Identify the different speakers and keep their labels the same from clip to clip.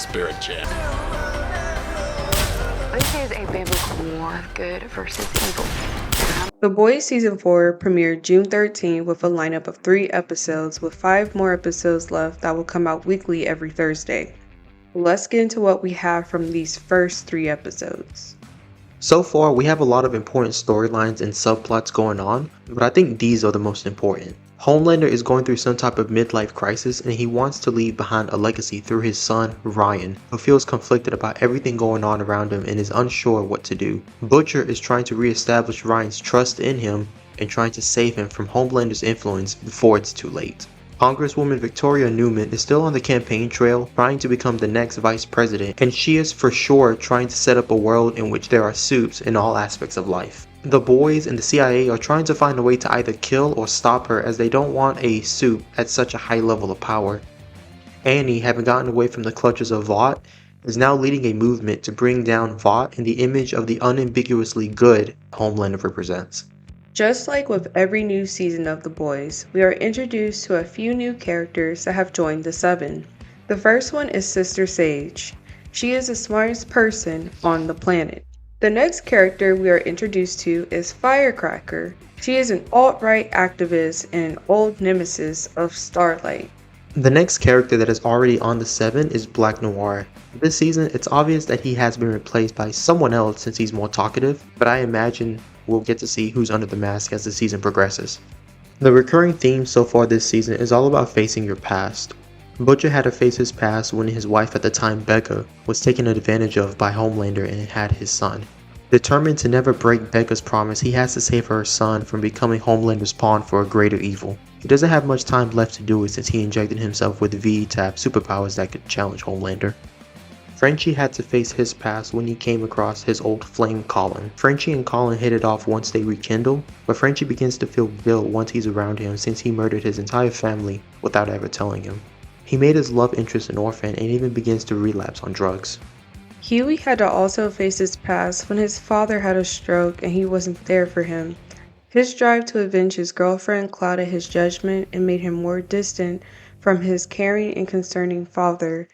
Speaker 1: spirit, champ.
Speaker 2: This is a biblical war, good versus evil.
Speaker 3: The Boys Season 4 premiered June 13 with a lineup of 3 episodes, with 5 more episodes left that will come out weekly every Thursday. Let's get into what we have from these first 3 episodes.
Speaker 4: So far, we have a lot of important storylines and subplots going on, but I think these are the most important. Homelander is going through some type of midlife crisis, and he wants to leave behind a legacy through his son, Ryan, who feels conflicted about everything going on around him and is unsure what to do. Butcher is trying to re-establish Ryan's trust in him and trying to save him from Homelander's influence before it's too late. Congresswoman Victoria Newman is still on the campaign trail trying to become the next vice president, and she is for sure trying to set up a world in which there are soups in all aspects of life. The boys and the CIA are trying to find a way to either kill or stop her, as they don't want a soup at such a high level of power. Annie, having gotten away from the clutches of Vought, is now leading a movement to bring down Vought in the image of the unambiguously good Homelander represents.
Speaker 3: Just like with every new season of The Boys, we are introduced to a few new characters that have joined the Seven. The first one is Sister Sage. She is the smartest person on the planet. The next character we are introduced to is Firecracker. She is an alt-right activist and an old nemesis of Starlight.
Speaker 4: The next character that is already on the Seven is Black Noir. This season, it's obvious that he has been replaced by someone else since he's more talkative, but I imagine we'll get to see who's under the mask as the season progresses. The recurring theme so far this season is all about facing your past. Butcher had to face his past when his wife at the time, Becca, was taken advantage of by Homelander and had his son. Determined to never break Becca's promise, he has to save her son from becoming Homelander's pawn for a greater evil. He doesn't have much time left to do it since he injected himself with V-Tap superpowers that could challenge Homelander. Frenchie had to face his past when he came across his old flame Colin. Frenchie and Colin hit it off once they rekindle, but Frenchie begins to feel guilt once he's around him since he murdered his entire family without ever telling him. He made his love interest an orphan and even begins to relapse on drugs.
Speaker 3: Huey had to also face his past when his father had a stroke and he wasn't there for him. His drive to avenge his girlfriend clouded his judgment and made him more distant from his caring and concerning father.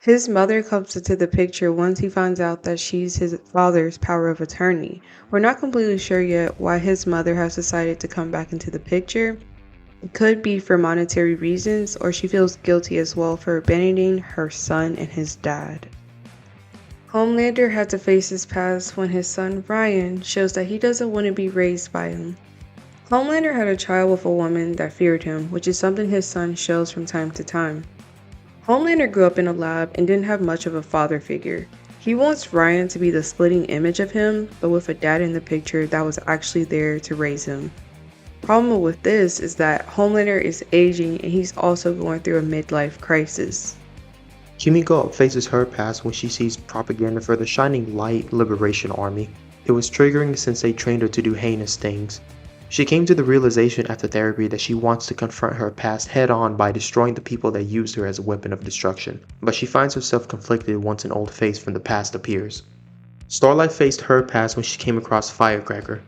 Speaker 3: His mother comes into the picture once he finds out that she's his father's power of attorney. We're not completely sure yet why his mother has decided to come back into the picture. It could be for monetary reasons, or she feels guilty as well for abandoning her son and his dad. Homelander had to face his past when his son Ryan shows that he doesn't want to be raised by him. Homelander had a child with a woman that feared him, which is something his son shows from time to time. Homelander grew up in a lab and didn't have much of a father figure. He wants Ryan to be the splitting image of him, but with a dad in the picture that was actually there to raise him. Problem with this is that Homelander is aging and he's also going through a midlife crisis.
Speaker 4: Kimiko faces her past when she sees propaganda for the Shining Light Liberation Army. It was triggering since they trained her to do heinous things. She came to the realization after therapy that she wants to confront her past head-on by destroying the people that used her as a weapon of destruction, but she finds herself conflicted once an old face from the past appears. Starlight faced her past when she came across Firecracker.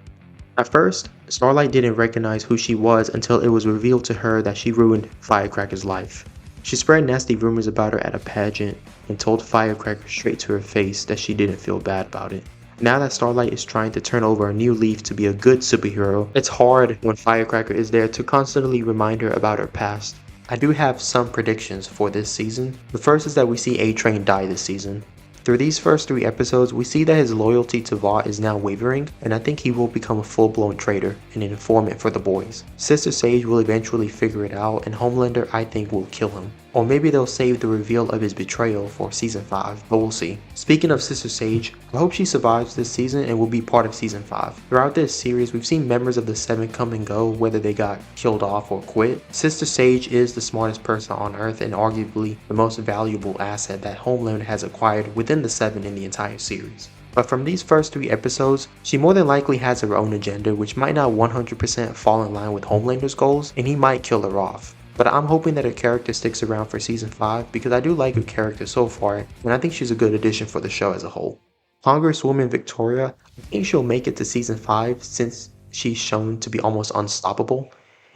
Speaker 4: At first, Starlight didn't recognize who she was until it was revealed to her that she ruined Firecracker's life. She spread nasty rumors about her at a pageant and told Firecracker straight to her face that she didn't feel bad about it. Now that Starlight is trying to turn over a new leaf to be a good superhero, it's hard when Firecracker is there to constantly remind her about her past. I do have some predictions for this season. The first is that we see A-Train die this season. Through these first 3 episodes, we see that his loyalty to Vought is now wavering, and I think he will become a full-blown traitor and an informant for the boys. Sister Sage will eventually figure it out, and Homelander, I think, will kill him. Or maybe they'll save the reveal of his betrayal for season 5, but we'll see. Speaking of Sister Sage, I hope she survives this season and will be part of season 5. Throughout this series, we've seen members of the Seven come and go, whether they got killed off or quit. Sister Sage is the smartest person on Earth and arguably the most valuable asset that Homelander has acquired within the Seven in the entire series. But from these first 3 episodes, she more than likely has her own agenda which might not 100% fall in line with Homelander's goals, and he might kill her off. But I'm hoping that her character sticks around for season 5 because I do like her character so far, and I think she's a good addition for the show as a whole. Congresswoman Victoria, I think she'll make it to season 5 since she's shown to be almost unstoppable.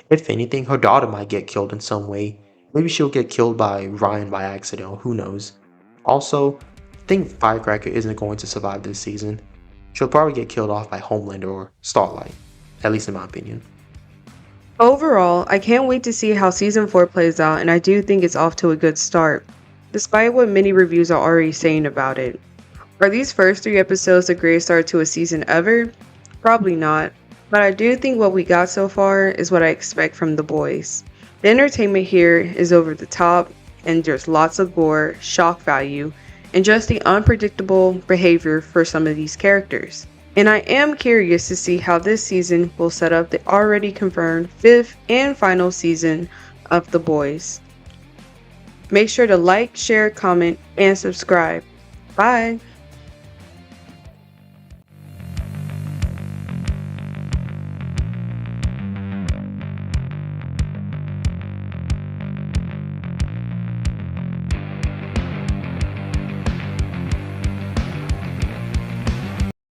Speaker 4: If anything, her daughter might get killed in some way. Maybe she'll get killed by Ryan by accident, or who knows. Also, I think Firecracker isn't going to survive this season. She'll probably get killed off by Homelander or Starlight, at least in my opinion.
Speaker 3: Overall, I can't wait to see how season 4 plays out, and I do think it's off to a good start, despite what many reviews are already saying about it. Are these first 3 episodes the greatest start to a season ever? Probably not, but I do think what we got so far is what I expect from The Boys. The entertainment here is over the top, and there's lots of gore, shock value, and just the unpredictable behavior for some of these characters. And I am curious to see how this season will set up the already confirmed 5th and final season of The Boys. Make sure to like, share, comment, and subscribe. Bye!